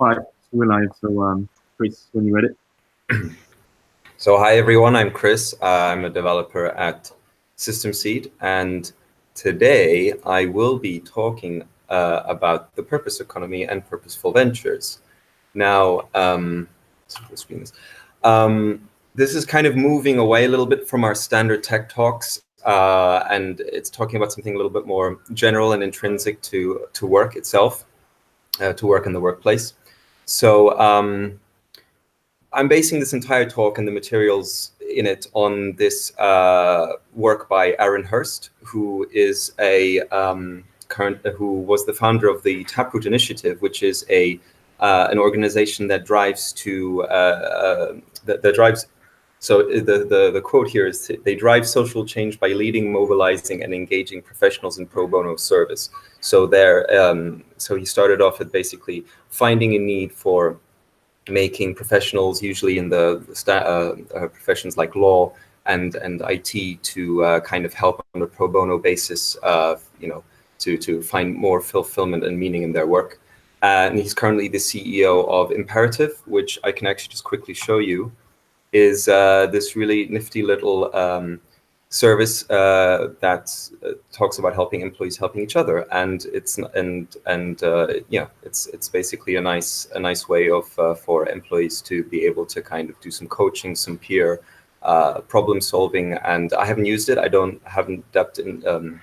Right, so we're live. So, Chris, when you ready? So hi everyone, I'm Chris. I'm a developer at System Seed, and today I will be talking about the purpose economy and purposeful ventures. Now, this is kind of moving away a little bit from our standard tech talks, and it's talking about something a little bit more general and intrinsic to work itself, to work in the workplace. So I'm basing this entire talk and the materials in it on this work by Aaron Hurst, who is who was the founder of the Taproot Initiative, which is an organization that drives that drives. So the quote here is, they drive social change by leading, mobilizing, and engaging professionals in pro bono service. So so he started off at basically finding a need for making professionals, usually in the professions like law and IT, to kind of help on a pro bono basis, to find more fulfillment and meaning in their work. And he's currently the CEO of Imperative, which I can actually just quickly show you, is this really nifty little service that talks about helping employees helping each other, and it's basically a nice way of for employees to be able to kind of do some coaching, some peer problem solving. And I haven't used it. Haven't gone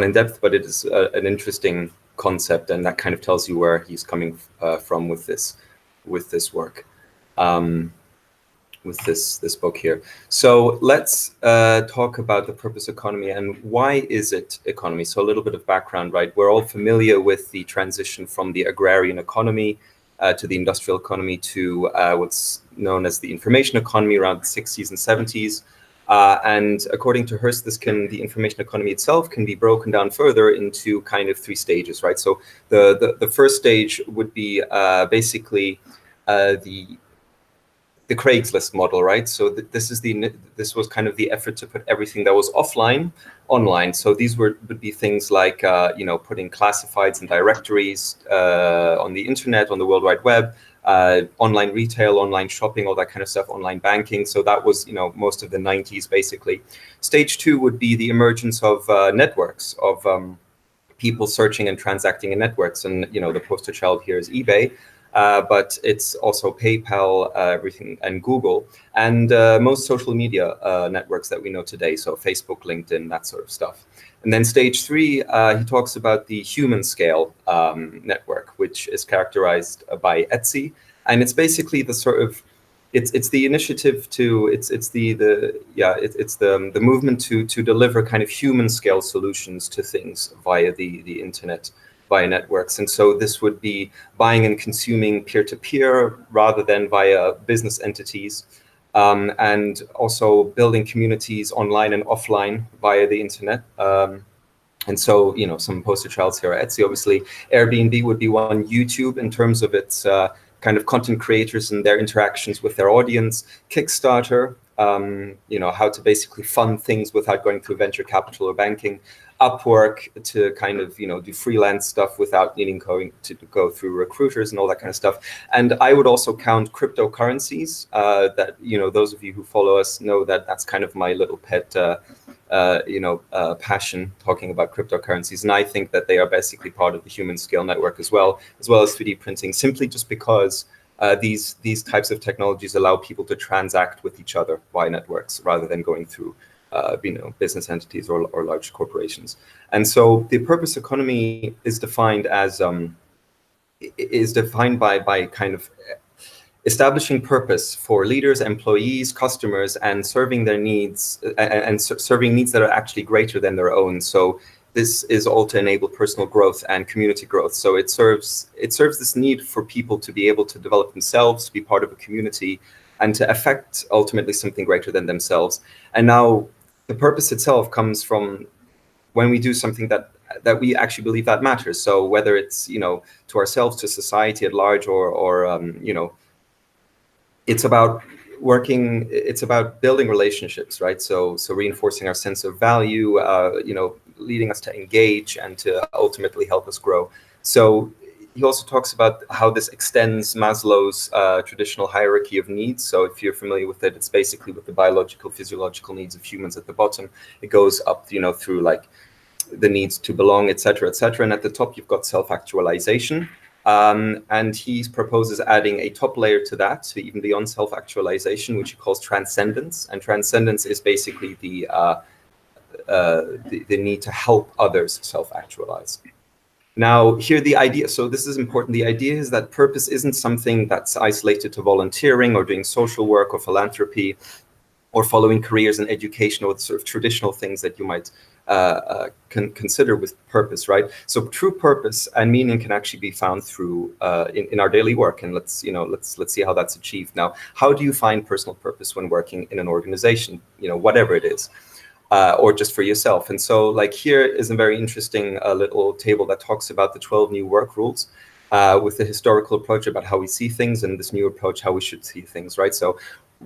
in depth, but it is an interesting concept, and that kind of tells you where he's coming from with this work. With this book here. So let's talk about the purpose economy and why is it economy. So a little bit of background, right? We're all familiar with the transition from the agrarian economy to the industrial economy to what's known as the information economy around the 60s and 70s. And according to Hurst, the information economy itself can be broken down further into kind of three stages, right? So the first stage would be basically the Craigslist model, right? So this was kind of the effort to put everything that was offline online. So these would be things like putting classifieds and directories on the internet, on the World Wide Web, online retail, online shopping, all that kind of stuff, online banking. So that was most of the 90s basically. Stage two would be the emergence of networks, of people searching and transacting in networks, and the poster child here is eBay. But it's also PayPal, everything, and Google, and most social media networks that we know today. So Facebook, LinkedIn, that sort of stuff. And then stage three, he talks about the human scale network, which is characterized by Etsy. And it's basically the sort of, it's the initiative to, it's the movement to deliver kind of human scale solutions to things via the internet, via networks. And so this would be buying and consuming peer-to-peer rather than via business entities, and also building communities online and offline via the internet. And so, some poster childs here are Etsy, obviously. Airbnb would be one. YouTube, in terms of its kind of content creators and their interactions with their audience. Kickstarter, how to basically fund things without going through venture capital or banking. Upwork, to kind of do freelance stuff without needing to go through recruiters and all that kind of stuff. And I would also count cryptocurrencies. That those of you who follow us know that that's kind of my little pet passion, talking about cryptocurrencies. And I think that they are basically part of the human scale network as well as 3D printing, simply just because these types of technologies allow people to transact with each other via networks rather than going through business entities or large corporations. And so the purpose economy is defined as by kind of establishing purpose for leaders, employees, customers, and serving their needs, and serving needs that are actually greater than their own. So this is all to enable personal growth and community growth. So it serves this need for people to be able to develop themselves, to be part of a community, and to affect ultimately something greater than themselves. And now the purpose itself comes from when we do something that we actually believe that matters. So whether it's to ourselves, to society at large, or it's about working. It's about building relationships, right? So reinforcing our sense of value, leading us to engage and to ultimately help us grow. So he also talks about how this extends Maslow's traditional hierarchy of needs. So if you're familiar with it, it's basically with the biological, physiological needs of humans at the bottom. It goes up, through like the needs to belong, etc., etc. And at the top, you've got self-actualization. And he proposes adding a top layer to that, so even beyond self-actualization, which he calls transcendence. And transcendence is basically the need to help others self-actualize. Now, here the idea, so this is important, the idea is that purpose isn't something that's isolated to volunteering or doing social work or philanthropy or following careers in education or the sort of traditional things that you might consider with purpose, right? So true purpose and meaning can actually be found through in our daily work, and let's see how that's achieved. Now, how do you find personal purpose when working in an organization, whatever it is? Or just for yourself. And so like here is a very interesting little table that talks about the 12 new work rules with the historical approach about how we see things and this new approach, how we should see things, right? So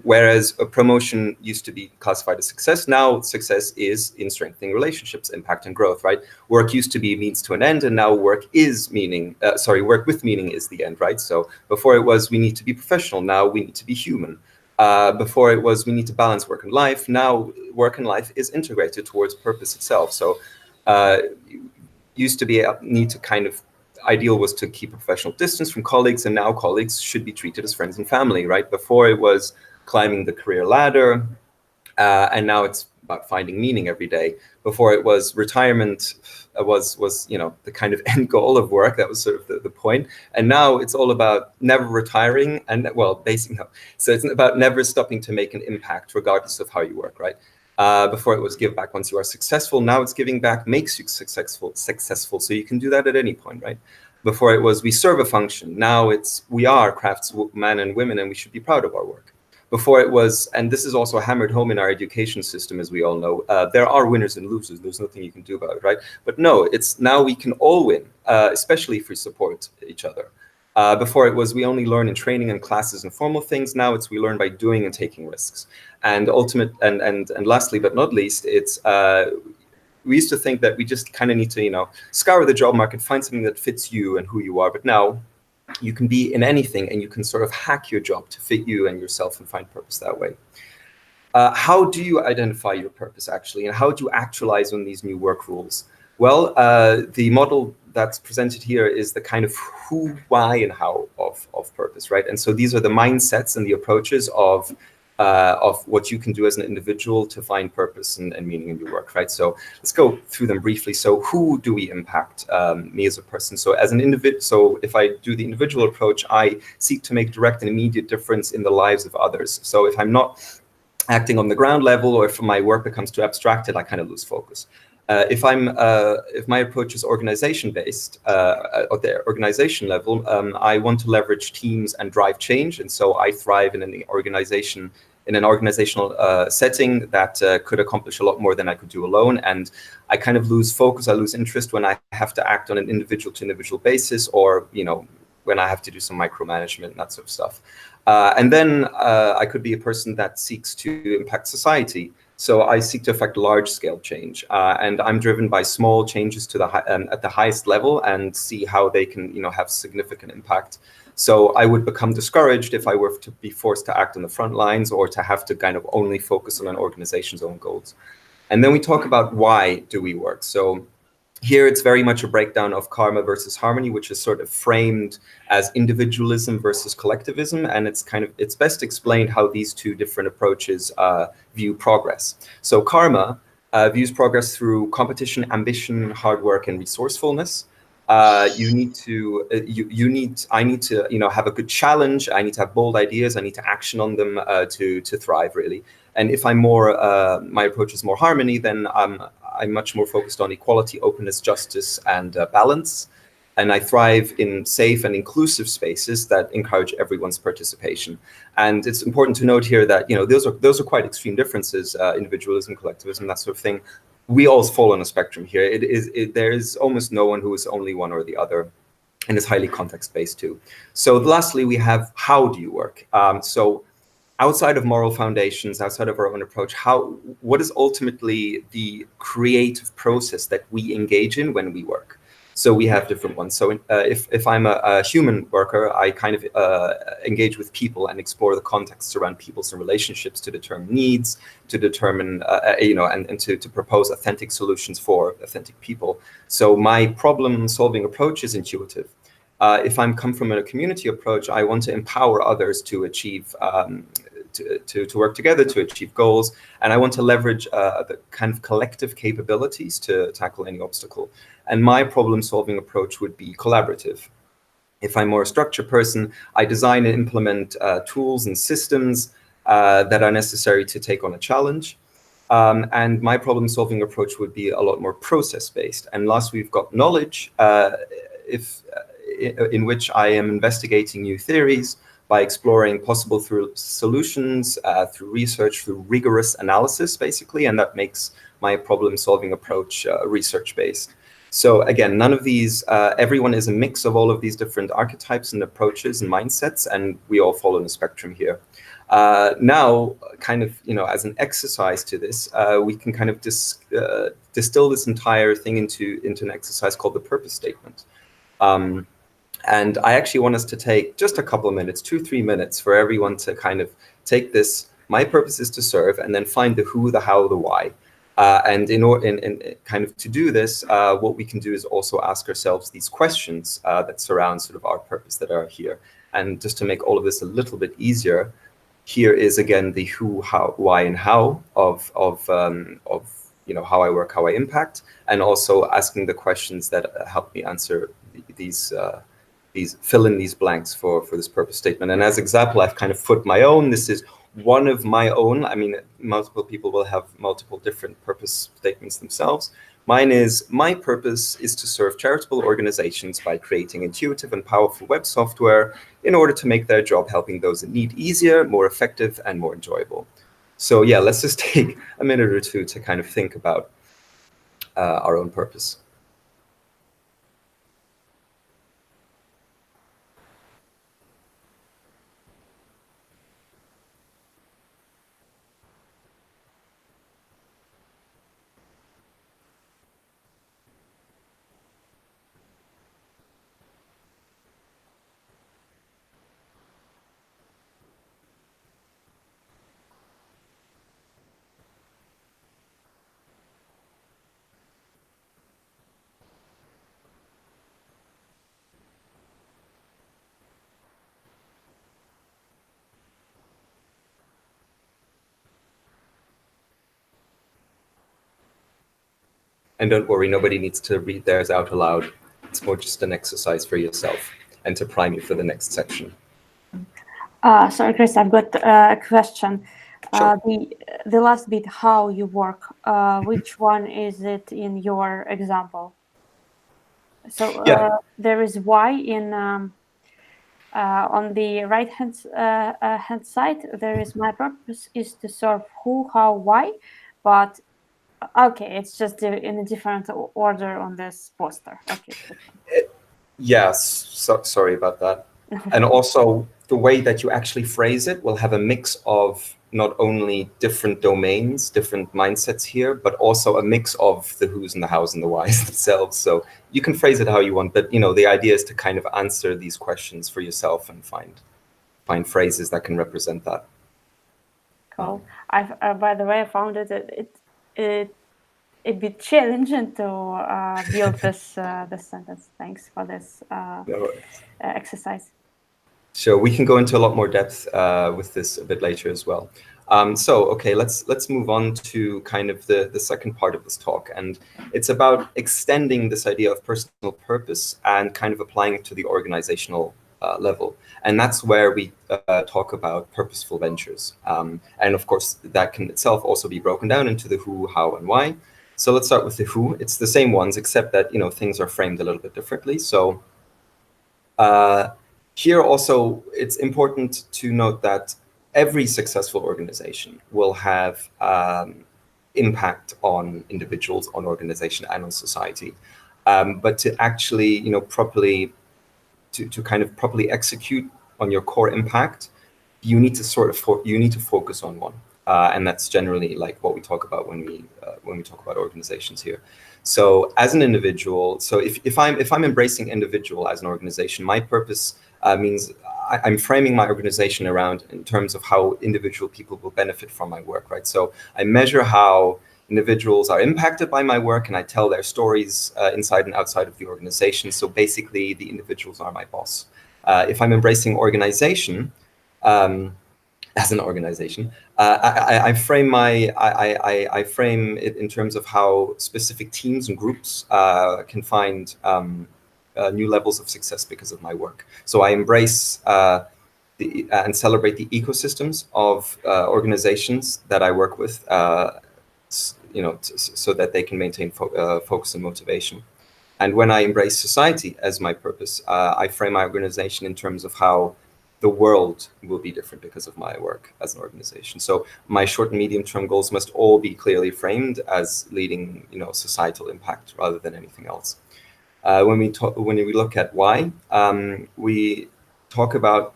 whereas a promotion used to be classified as success, now success is in strengthening relationships, impact and growth, right? Work used to be means to an end, and now work is meaning, work with meaning is the end, right? So before it was we need to be professional, now we need to be human. Before it was we need to balance work and life. Now work and life is integrated towards purpose itself. So used to be need to kind of ideal was to keep a professional distance from colleagues, and now colleagues should be treated as friends and family, right? Before it was climbing the career ladder, and now it's about finding meaning every day. Before it was retirement was the kind of end goal of work. That was sort of the point. And now it's all about never retiring and basically no. So it's about never stopping to make an impact regardless of how you work, right? Before it was give back once you are successful. Now it's giving back makes you successful. So you can do that at any point, right? Before it was we serve a function. Now it's we are craftsmen and women, and we should be proud of our work. Before it was, and this is also hammered home in our education system, as we all know, there are winners and losers. There's nothing you can do about it, right? But no, it's now we can all win, especially if we support each other. Before it was we only learn in training and classes and formal things. Now it's we learn by doing and taking risks. And lastly but not least, it's we used to think that we just kind of need to scour the job market, find something that fits you and who you are. But now you can be in anything, and you can sort of hack your job to fit you and yourself and find purpose that way. How do you identify your purpose actually, and how do you actualize on these new work rules? Well, the model that's presented here is the kind of who, why, and how of purpose, right? And so these are the mindsets and the approaches of what you can do as an individual to find purpose and meaning in your work, right? So let's go through them briefly. So who do we impact, me as a person? So as an individual, so if I do the individual approach, I seek to make direct and immediate difference in the lives of others. So if I'm not acting on the ground level, or if my work becomes too abstracted, I kind of lose focus. If my approach is organization-based, at the organization level, I want to leverage teams and drive change, and so I thrive in an organizational setting that could accomplish a lot more than I could do alone. And I kind of lose focus, I lose interest when I have to act on an individual-to-individual basis, or when I have to do some micromanagement and that sort of stuff. And then I could be a person that seeks to impact society. So I seek to affect large-scale change, and I'm driven by small changes to at the highest level, and see how they can, have significant impact. So I would become discouraged if I were to be forced to act on the front lines, or to have to kind of only focus on an organization's own goals. And then we talk about why do we work. So here it's very much a breakdown of karma versus harmony, which is sort of framed as individualism versus collectivism. And it's best explained how these two different approaches view progress. So karma views progress through competition, ambition, hard work, and resourcefulness. I need to have a good challenge. I need to have bold ideas. I need to action on them to thrive, really. And if I'm my approach is more harmony, then I'm much more focused on equality, openness, justice, and balance. And I thrive in safe and inclusive spaces that encourage everyone's participation. And it's important to note here that those are quite extreme differences: individualism, collectivism, that sort of thing. We all fall on a spectrum here. There is almost no one who is only one or the other, and it's highly context-based too. So lastly, we have how do you work? So outside of moral foundations, outside of our own approach, what is ultimately the creative process that we engage in when we work? So we have different ones. So if I'm a human worker, I kind of engage with people and explore the contexts around people's and relationships to determine needs, to determine, and to propose authentic solutions for authentic people. So my problem-solving approach is intuitive. If I'm come from a community approach, I want to empower others to achieve, to work together to achieve goals. And I want to leverage the kind of collective capabilities to tackle any obstacle. And my problem-solving approach would be collaborative. If I'm more a structure person, I design and implement tools and systems that are necessary to take on a challenge. And my problem-solving approach would be a lot more process-based. And last, we've got knowledge, in which I am investigating new theories by exploring possible solutions through research, through rigorous analysis, basically, and that makes my problem-solving approach research-based. So again, none of these, everyone is a mix of all of these different archetypes and approaches and mindsets, and we all follow in a spectrum here. Now, kind of, as an exercise to this, we can kind of distill this entire thing into an exercise called the purpose statement. And I actually want us to take just a couple of minutes, 2-3 minutes, for everyone to kind of take this, my purpose is to serve, and then find the who, the how, the why. And in kind of to do this, what we can do is also ask ourselves these questions that surround sort of our purpose that are here. And just to make all of this a little bit easier, here is again the who, how, why, and how of how I work, how I impact, and also asking the questions that help me answer these fill in these blanks for this purpose statement. And as example, I've kind of put my own. This is one of my own. I mean, multiple people will have multiple different purpose statements themselves. Mine is, my purpose is to serve charitable organizations by creating intuitive and powerful web software in order to make their job helping those in need easier, more effective, and more enjoyable. So yeah, let's just take a minute or two to kind of think about our own purpose. And don't worry, nobody needs to read theirs out aloud. It's more just an exercise for yourself and to prime you for the next section. Sorry, Chris, I've got a question. Sure. The last bit, how you work, which one is it in your example? So Yeah. there is why in on the right hand side. There is my purpose is to serve who, how, why, but okay, it's just in a different order on this poster. Okay. Yes. Sorry about that. And also, the way that you actually phrase it will have a mix of not only different domains, different mindsets here, but also a mix of the who's and the hows and the whys themselves. So you can phrase it how you want, but the idea is to kind of answer these questions for yourself and find phrases that can represent that. Cool. By the way, I found it a bit challenging to build this this sentence. Thanks for this exercise. Sure, we can go into a lot more depth with this a bit later as well. So, okay, let's move on to kind of the second part of this talk, and it's about extending this idea of personal purpose and kind of applying it to the organizational level. And that's where we talk about purposeful ventures. And of course, that can itself also be broken down into the who, how, and why. So let's start with the who. It's the same ones, except that things are framed a little bit differently. So here also, it's important to note that every successful organization will have impact on individuals, on organization, and on society. But to actually, properly, to kind of properly execute on your core impact, you need to focus on one. And that's generally like what we talk about when we talk about organizations here. So as an individual, so if I'm embracing individual as an organization, my purpose means I'm framing my organization around in terms of how individual people will benefit from my work, right? So I measure how individuals are impacted by my work, and I tell their stories inside and outside of the organization. So basically, the individuals are my boss. If I'm embracing organization, as an organization, I frame I frame it in terms of how specific teams and groups can find new levels of success because of my work. So I embrace and celebrate the ecosystems of organizations that I work with, so that they can maintain focus and motivation. And when I embrace society as my purpose, I frame my organization in terms of how the world will be different because of my work as an organization. So my short and medium term goals must all be clearly framed as leading, societal impact rather than anything else. When we look at why, we talk about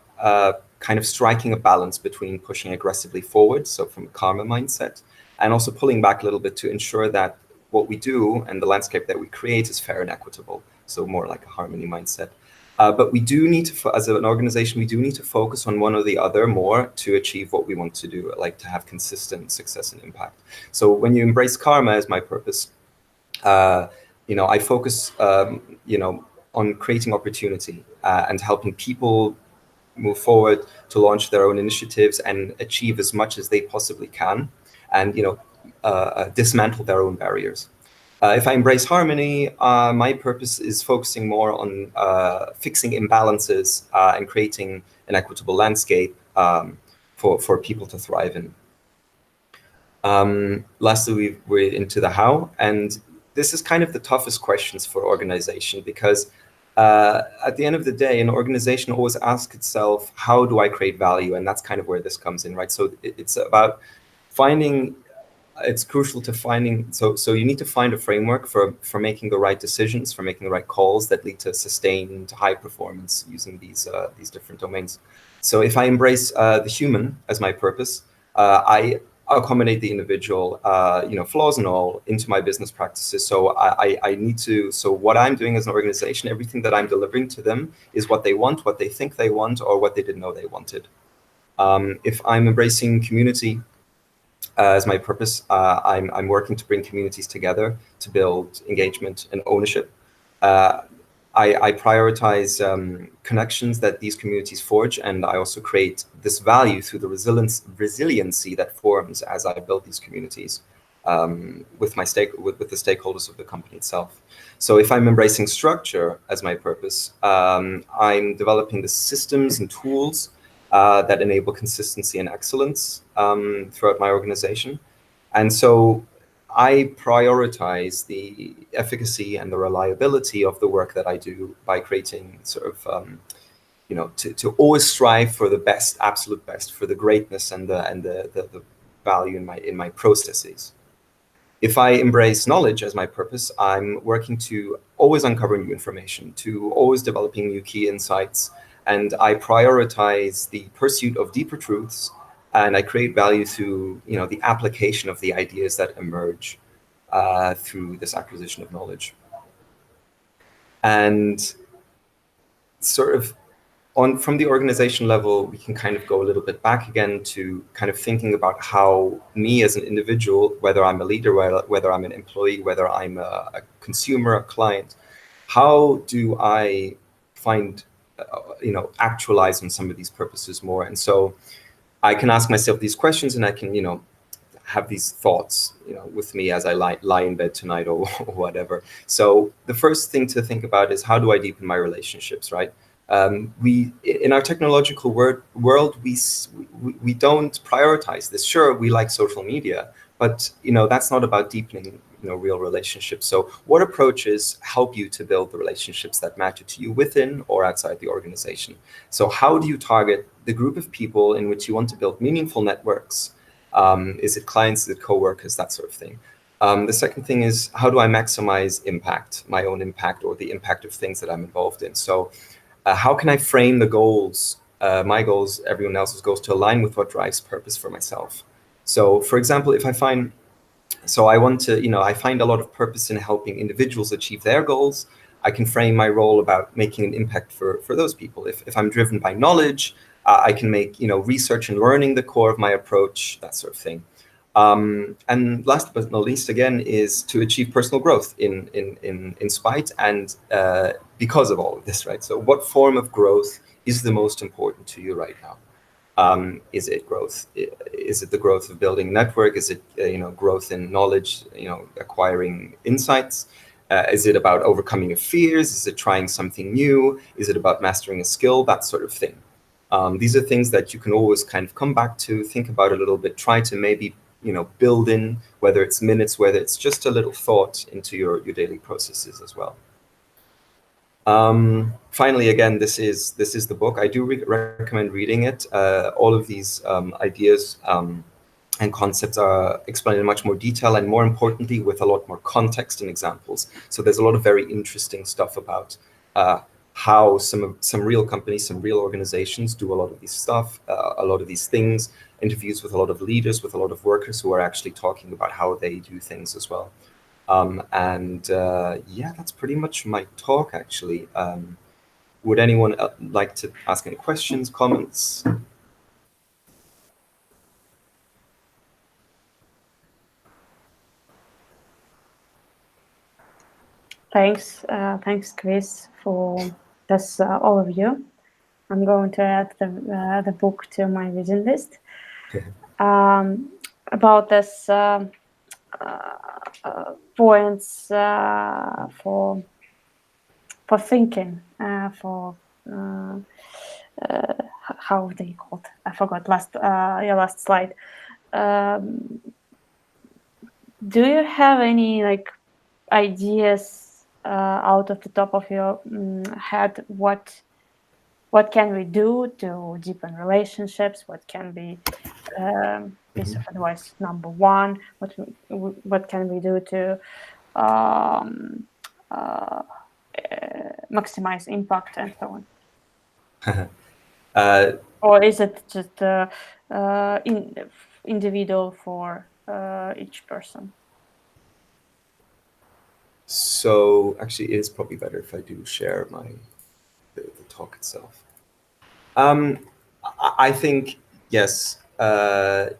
kind of striking a balance between pushing aggressively forward, so from a karma mindset, and also pulling back a little bit to ensure that what we do and the landscape that we create is fair and equitable. So more like a harmony mindset. But we do need to, as an organization, we do need to focus on one or the other more to achieve what we want to do, like to have consistent success and impact. So when you embrace karma as my purpose, I focus, on creating opportunity and helping people move forward to launch their own initiatives and achieve as much as they possibly can, and dismantle their own barriers. If I embrace harmony, my purpose is focusing more on fixing imbalances and creating an equitable landscape for people to thrive in. Lastly, we're into the how, and this is kind of the toughest questions for organization, because at the end of the day, an organization always asks itself, how do I create value? And that's kind of where this comes in, right? So it's about finding, it's crucial to finding, so you need to find a framework for making the right decisions, for making the right calls that lead to sustained high performance using these different domains. So if I embrace the human as my purpose, I accommodate the individual, flaws and all, into my business practices. So I need to, so what I'm doing as an organization, everything that I'm delivering to them is what they want, what they think they want, or what they didn't know they wanted. If I'm embracing community as my purpose, I'm working to bring communities together to build engagement and ownership. I prioritize connections that these communities forge, and I also create this value through the resiliency that forms as I build these communities with the stakeholders of the company itself. So if I'm embracing structure as my purpose, I'm developing the systems and tools that enable consistency and excellence throughout my organization. And so I prioritize the efficacy and the reliability of the work that I do by creating sort of, to always strive for the best, absolute best, for the greatness and the value in my processes. If I embrace knowledge as my purpose, I'm working to always uncover new information, to always developing new key insights, and I prioritize the pursuit of deeper truths, and I create value through, the application of the ideas that emerge through this acquisition of knowledge. And sort of from the organization level, we can kind of go a little bit back again to kind of thinking about how me as an individual, whether I'm a leader, whether I'm an employee, whether I'm a consumer, a client, how do I find, actualize on some of these purposes more? And so I can ask myself these questions, and I can, have these thoughts, with me as I lie in bed tonight or whatever. So the first thing to think about is, how do I deepen my relationships, right? We, in our technological world, we don't prioritize this. Sure, we like social media, but that's not about deepening real relationships. So what approaches help you to build the relationships that matter to you within or outside the organization? So how do you target the group of people in which you want to build meaningful networks? Is it clients, is it coworkers, that sort of thing? The second thing is, how do I maximize impact, my own impact, or the impact of things that I'm involved in? So how can I frame the goals, my goals, everyone else's goals, to align with what drives purpose for myself? So, for example, if I find, so I want to, I find a lot of purpose in helping individuals achieve their goals. I can frame my role about making an impact for those people. If I'm driven by knowledge, I can make, research and learning the core of my approach, that sort of thing. And last but not least, again, is to achieve personal growth in spite and because of all of this, right? So what form of growth is the most important to you right now? Is it growth? Is it the growth of building a network? Is it growth in knowledge? Acquiring insights. Is it about overcoming your fears? Is it trying something new? Is it about mastering a skill? That sort of thing. These are things that you can always kind of come back to, think about a little bit, try to maybe build in, whether it's minutes, whether it's just a little thought into your daily processes as well. Finally, again, this is the book. I do recommend reading it. All of these ideas and concepts are explained in much more detail, and more importantly, with a lot more context and examples. So there's a lot of very interesting stuff about how some real companies, some real organizations do a lot of these stuff, a lot of these things, interviews with a lot of leaders, with a lot of workers who are actually talking about how they do things as well. Yeah, that's pretty much my talk, actually. Would anyone like to ask any questions, comments? Thanks, Chris, for this overview. I'm going to add the book to my reading list. About this points for thinking, for how they called. I forgot your last slide. Do you have any ideas out of the top of your head? What can we do to deepen relationships? What can be piece of advice number one? What can we do to maximize impact and so on? Or is it just individual for each person? So actually, it is probably better if I do share the talk itself. I think, yes, it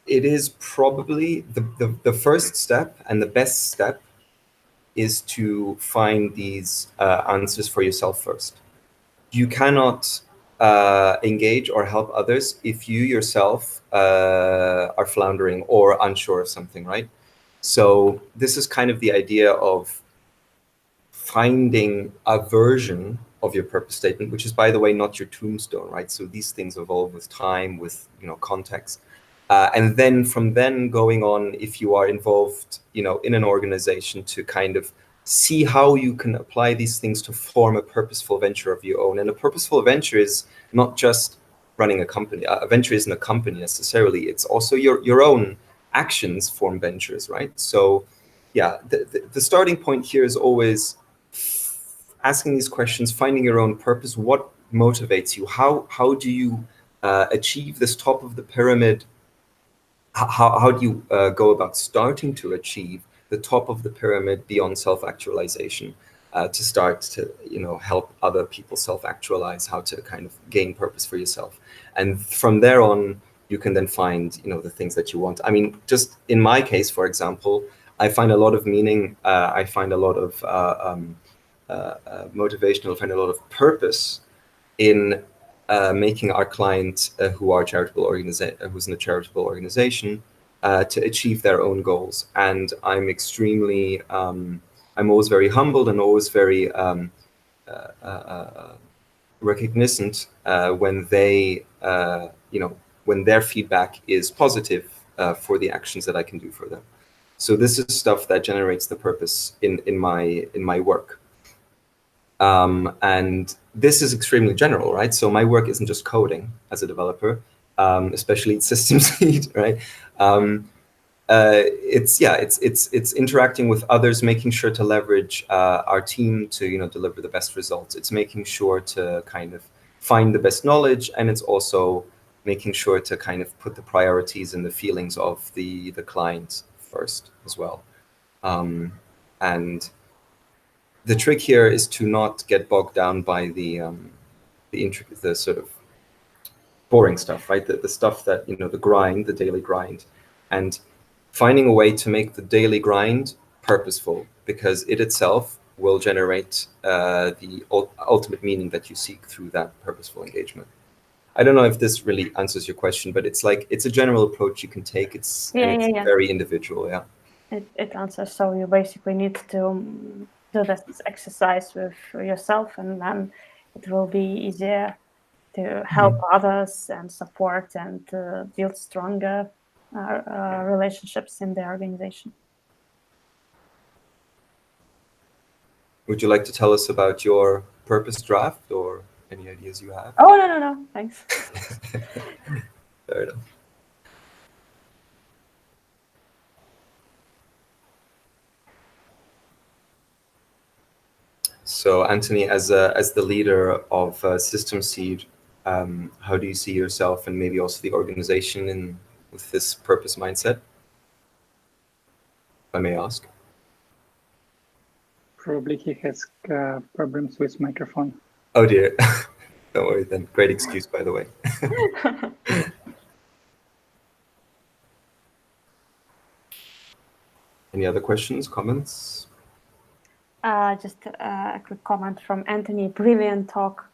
is probably the first step, and the best step is to find these answers for yourself first. You cannot engage or help others if you yourself are floundering or unsure of something, right? So this is kind of the idea of finding a version of your purpose statement, which is, by the way, not your tombstone, right? So these things evolve with time, with context. And then from then going on, if you are involved, in an organization, to kind of see how you can apply these things to form a purposeful venture of your own. And a purposeful venture is not just running a company. A venture isn't a company necessarily. It's also your own actions form ventures, right? So yeah, the starting point here is always asking these questions, finding your own purpose. What motivates you? How do you achieve this top of the pyramid? How do you go about starting to achieve the top of the pyramid beyond self-actualization, to start to help other people self-actualize, how to kind of gain purpose for yourself? And from there on, you can then find the things that you want. I mean, just in my case, for example, I find a lot of meaning, I find a lot of motivational, I find a lot of purpose in making our client who's in a charitable organization to achieve their own goals. And I'm extremely, I'm always very humbled and always very recognizant when they, when their feedback is positive for the actions that I can do for them. So this is stuff that generates the purpose in my work. And this is extremely general, right? So my work isn't just coding as a developer, especially systems lead, right? It's interacting with others, making sure to leverage our team to deliver the best results. It's making sure to kind of find the best knowledge, and it's also making sure to kind of put the priorities and the feelings of the client first as well. And the trick here is to not get bogged down by the intricate, the sort of boring stuff, right? The stuff that, you know, the grind, the daily grind, and finding a way to make the daily grind purposeful, because it itself will generate the ultimate meaning that you seek through that purposeful engagement. I don't know if this really answers your question, but it's like, it's a general approach you can take. It's very individual. Yeah. It answers. So you basically need to do this exercise with yourself, and then it will be easier to help others and support and build stronger relationships in the organization. Would you like to tell us about your purpose draft or any ideas you have? Oh, no, thanks. Fair enough. So, Anthony, as the leader of System Seed, how do you see yourself and maybe also the organization with this purpose mindset, if I may ask? Probably he has problems with microphone. Oh dear. Don't worry then. Great excuse, by the way. Any other questions, comments? Just a quick comment from Anthony. Brilliant talk.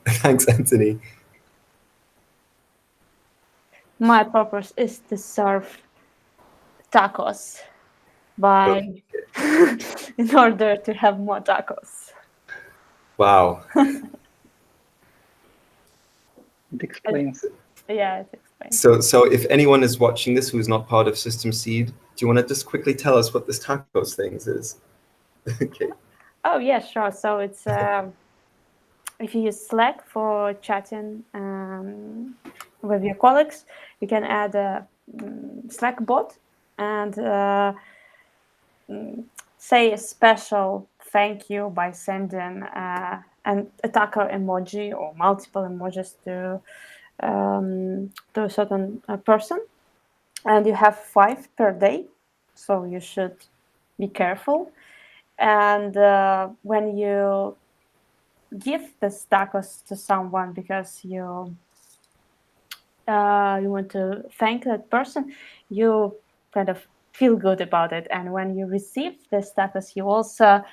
Thanks, Anthony. My purpose is to serve tacos in order to have more tacos. Wow. It explains. Yeah, it explains. So if anyone is watching this who is not part of System Seed, do you want to just quickly tell us what this tacos things is? Okay. Oh yeah, sure. So it's if you use Slack for chatting with your colleagues, you can add a Slack bot and say a special thank you by sending a taco emoji or multiple emojis to a certain person, and you have 5 per day, so you should be careful. And when you give the tacos to someone because you want to thank that person, you kind of feel good about it. And when you receive the tacos, you also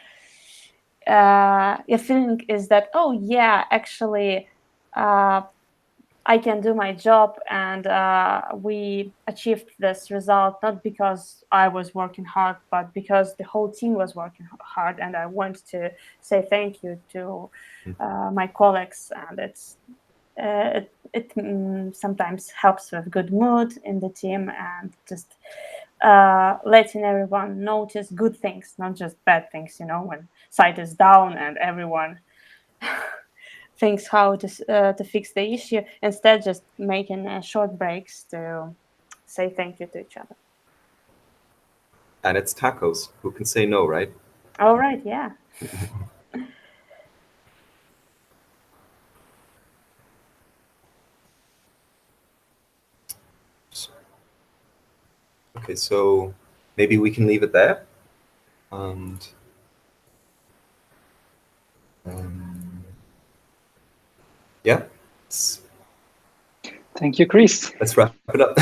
your feeling is that, oh yeah, actually I can do my job, and we achieved this result not because I was working hard, but because the whole team was working hard. And I want to say thank you to my colleagues, and it sometimes helps with good mood in the team, and just letting everyone notice good things, not just bad things. You know, when site is down and everyone thinks how to fix the issue, instead just making short breaks to say thank you to each other. And it's tacos. Who can say no, right? All right, yeah. Okay, so maybe we can leave it there. And yeah. Thank you, Chris. Let's wrap it up.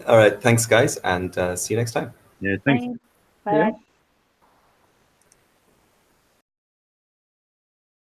All right, thanks, guys, and see you next time. Yeah, thanks. Bye. Yeah.